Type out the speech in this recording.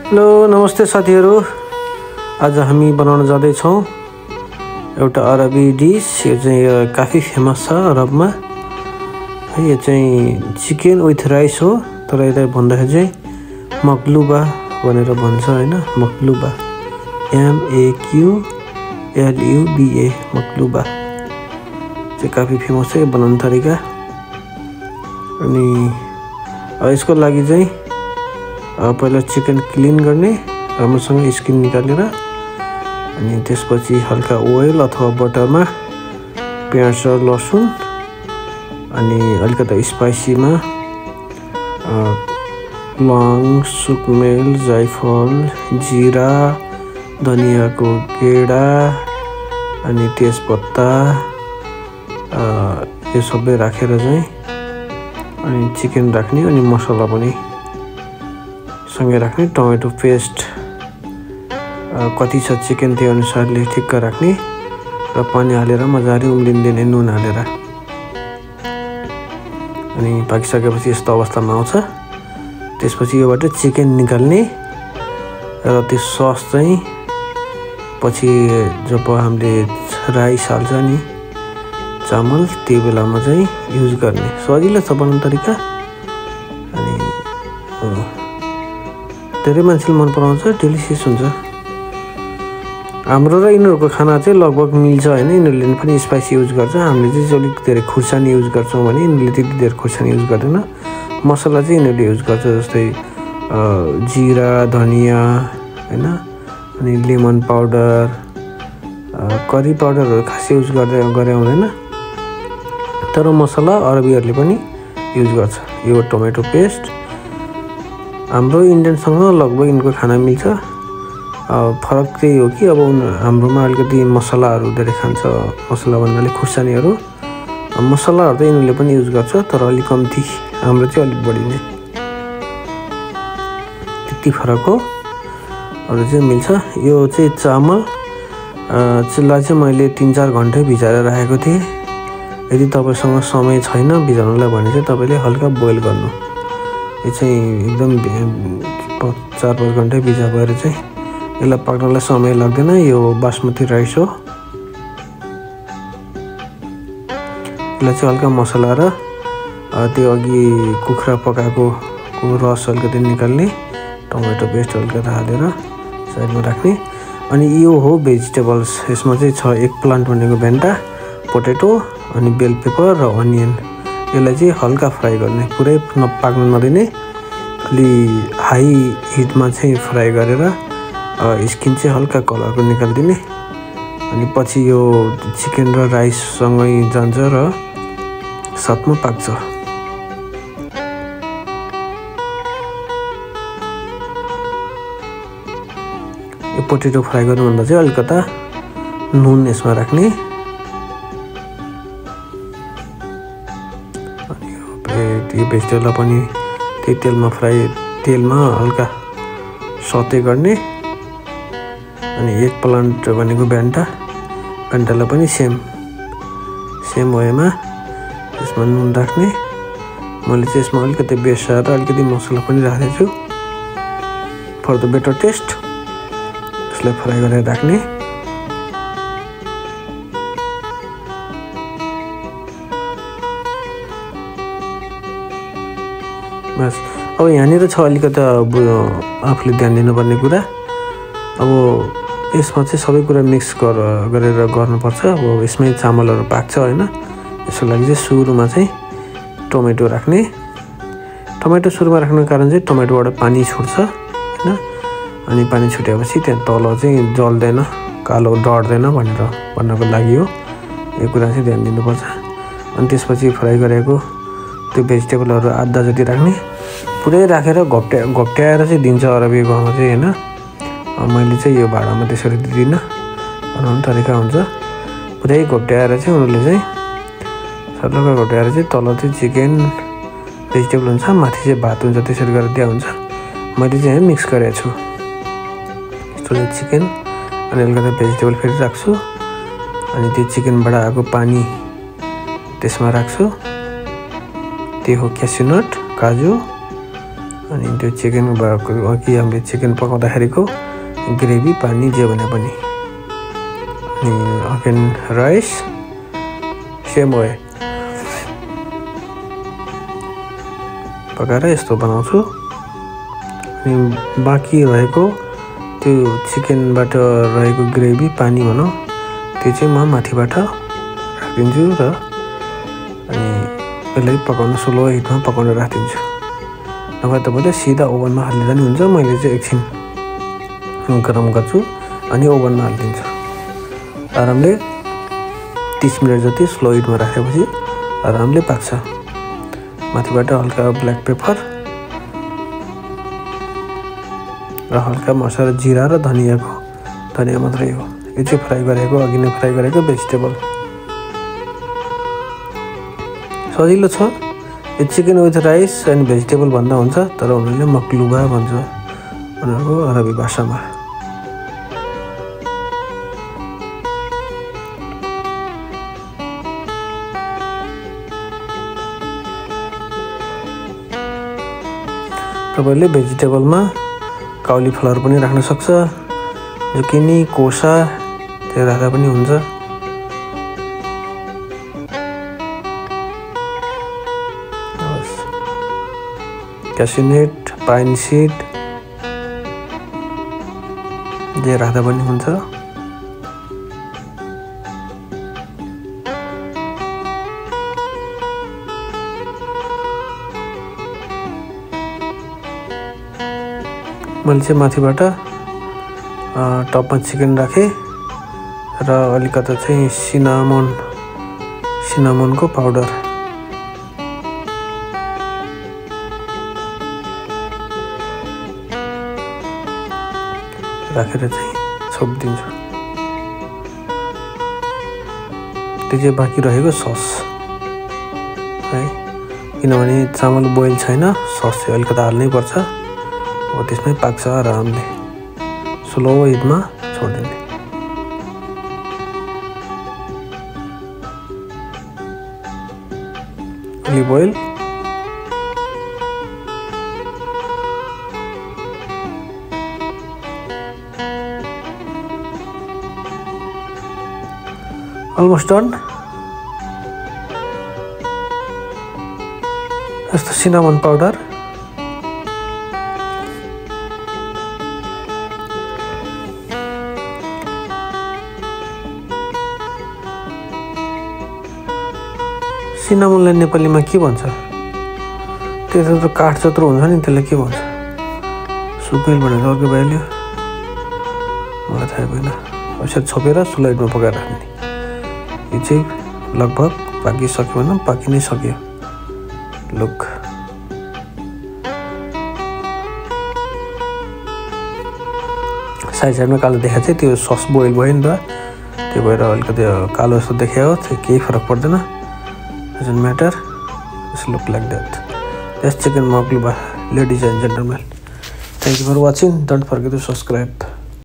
Hello नमस्ते साथीहरू। आज हामी बनाउन जाँदैछौँ एउटा अरबी डिस। यो चाहिँ काफी फेमस छ अरबमा है। यो चाहिँ चिकन विथ राइस हो, तर यसलाई भन्दाखेरि चाहिँ मकलुबा भनेर भन्छ हैन। मकलुबा MAQLUBA मकलुबा चाहिँ काफी फेमस छ यो बनाउने तरिका। अनि यसको लागि चाहिँ पहिला चिकन क्लिन गर्ने, राम्रोसँग स्किन निकालेर, अनि त्यसपछि हल्का ओइल अथवा बटरमा प्याज र लसुन, अनि अलिकति स्पाइसीमा लौंग, सुकमेल, जायफल, जीरा, धनियाको गेडा, अनि तेजपत्ता यो सबै राखेर चाहिँ अनि चिकन राख्ने, अनि मसला पनि सँगै राख्ने। टमेटो पेस्ट कति छ चिकन त्यो अनुसारले ठिक्क राख्ने र पानी हालेर मजाले उम्लिँदैन, नुन हालेर। अनि पाकिसकेपछि यस्तो अवस्थामा आउँछ। त्यसपछि योबाट चिकन निकाल्ने र त्यो सस चाहिँ पछि जब हामीले राइस हाल्छ नि, चामल, त्यो बेलामा चाहिँ युज गर्ने। सजिलो छ बनाउने तरिका। अनि धेरै मान्छेले मन पराउँछ, डेलिसियस हुन्छ। हाम्रो र यिनीहरूको खाना चाहिँ लगभग मिल्छ हैन। यिनीहरूले पनि स्पाइसी युज गर्छ, हामीले चाहिँ अलिक धेरै खुर्सानी युज गर्छौँ भने यिनीहरूले त्यति धेरै खुर्सानी युज गर्दैन। मसला चाहिँ यिनीहरूले युज गर्छ, जस्तै जीरा, धनिया हैन, अनि लेमन पाउडर, करी पाउडरहरू खास युज गरे हुँदैन, तर मसला अरबीहरूले पनि युज गर्छ। यो टमेटो पेस्ट हाम्रो इन्डियनसँग लगभग यिनको खाना मिल्छ। फरक चाहिँ हो कि अब हाम्रोमा अलिकति मसलाहरू धेरै खान्छ। मसला भन्नाले खुर्सानीहरू, मसलाहरू त यिनीहरूले पनि युज गर्छ, तर अलिक कम्ती। हाम्रो चाहिँ अलिक बढी नै, त्यति फरक हो। अरू चाहिँ मिल्छ। यो चाहिँ चामल चिल्ला चाहिँ मैले 3-4 घन्टा भिजाएर राखेको थिएँ। यदि तपाईसँग समय छैन भिजाउनलाई भने चाहिँ तपाईँले हल्का बोइल गर्नु। यो चाहिँ एकदम 4-5 घन्टा भिजा भएर चाहिँ यसलाई पाक्नलाई समय लाग्दैन। यो बासमती राइस हो। यसलाई चाहिँ हल्का मसला र त्यो अघि कुखुरा पकाएको रस अलिकति निकाल्ने, टमेटो पेस्ट अलिकति हालेर साइडमा राख्ने। अनि यो हो भेजिटेबल्स। यसमा चाहिँ छ एक प्लान्ट भनेको भेन्टा, पोटेटो, अनि बेल पेपर र अनियन। यसलाई चाहिँ हल्का फ्राई गर्ने, पुरै पाक्न नदिने, अलि हाई हिटमा चाहिँ फ्राई गरेर स्किन चाहिँ हल्का कलरको निकालिदिने। अनि पछि यो चिकन र राइससँगै जान्छ र साथमा पाक्छ। यो पोटेटो फ्राई गर्नुभन्दा चाहिँ अलिकता नुन यसमा राख्ने। अनि यो भेजिटेबललाई पनि त्यही तेलमा हल्का सते गर्ने। अनि एक प्लान्ट भनेको भेन्टालाई पनि सेम वेमा यसमा नुन राख्ने। मैले चाहिँ यसमा अलिकति बेसार र अलिकति मसला पनि राखेको छु फर द बेटर टेस्ट। यसलाई फ्राई गरेर राख्ने। बस। अब यहाँनिर छ अलिकति आफूले ध्यान दिनुपर्ने कुरा। अब यसमा चाहिँ सबै कुरा मिक्स गरेर गर्नुपर्छ। अब यसमै चामलहरू पाक्छ हैन। यसको लागि चाहिँ सुरुमा चाहिँ टमेटो राख्ने। टमेटो सुरुमा राख्नुको कारण चाहिँ टमेटोबाट पानी छुट्छ हैन। अनि पानी छुटेपछि त्यहाँ तल चाहिँ जल्दैन, कालो डढ्दैन भन्नको लागि हो। यो कुरा चाहिँ ध्यान दिनुपर्छ। अनि त्यसपछि फ्राई गरेको त्यो भेजिटेबलहरू आधा जति राख्ने। पुरै राखेर घोप्ट्याएर चाहिँ दिन्छ अरबी गाउँमा चाहिँ हैन। मैले चाहिँ यो भाँडामा त्यसरी दिदिनँ, बनाउने तरिका हुन्छ। पुरै घोप्ट्याएर चाहिँ उनीहरूले चाहिँ सर्लक्क घोप्ट्याएर चाहिँ तल चाहिँ चिकन भेजिटेबल हुन्छ, माथि चाहिँ भात हुन्छ, त्यसरी गरेर दिया हुन्छ। मैले चाहिँ मिक्स गरेको छु। यस्तो चाहिँ चिकन अनि अलिकति भेजिटेबल फेरि राख्छु। अनि त्यो चिकनबाट आएको पानी त्यसमा राख्छु। त्यो हो क्यास्यु नट, काजु, अनि त्यो चिकन अघि हामीले चिकन पकाउँदाखेरिको ग्रेभी पानी जे भने पनि अनि अगेन राइस सेम वे पकाएर यस्तो बनाउँछु। अनि बाँकी रहेको त्यो चिकनबाट रहेको ग्रेभी पानी भनौँ त्यो चाहिँ म माथिबाट राखिदिन्छु र अनि यसलाई पकाउन स्लो हिटमा पकाउन राखिदिन्छु। नभए तपाईँले सिधा ओभनमा हालिदिँदा नि हुन्छ। मैले चाहिँ एकछिन गरम गर्छु अनि ओभनमा हालिदिन्छु। आरामले 30 मिनट जति स्लो हिटमा राखेपछि आरामले पाक्छ। माथिबाट हल्का ब्ल्याक पेपर र हल्का मसला जिरा र धनिया मात्रै हो। यो चाहिँ फ्राई गरेको अघि नै फ्राई गरेको भेजिटेबल सजिलो छ। यो chicken with rice and vegetable भन्दा हुन्छ तर उनीहरूले मक्लुबा भन्छ उनीहरूको अरबी भाषामा। तपाईँले भेजिटेबलमा काउलीफ्लावर पनि राख्न सक्छ, जुकिनी कोसा त्यो राख्दा पनि हुन्छ। क्यासिनेट पाइन सिड जे राख्दा पनि हुन्छ। मैले चाहिँ माथिबाट टपमा चिकन राखेँ र अलिकता चाहिँ सिनामोनको पाउडर राखेर चाहिँ छोपिदिन्छु। त्यो चाहिँ बाँकी रहेको सस है, किनभने चामल बोइल छैन, सस चाहिँ अलिकता हाल्नै पर्छ। अब त्यसमै पाक्छ आरामले स्लो हिटमा छोडिदिने। Olive oil almost done. यस्तो सिनामन पाउडर सिनामनलाई नेपालीमा के भन्छ? त्यो त काठ जत्रो हुन्छ नि, त्यसलाई के भन्छ? सुकेल भनेर अर्को भ्याल्यु मलाई थाहा भएन। यसरी छोपेर स्लाइडमा पकाएर राख्ने। यो चाहिँ लगभग पाकिसक्यो भनौँ, पाकि नै सक्यो। लुक साइडमा कालो देखा चाहिँ त्यो सस बोइल भयो नि त, त्यो भएर अलिकति कालो जस्तो देखायो। त्यो केही फरक पर्दैन, doesn't matter, just look like that. That's chicken mokluba, ladies and gentlemen. Thank you for watching. Don't forget to subscribe.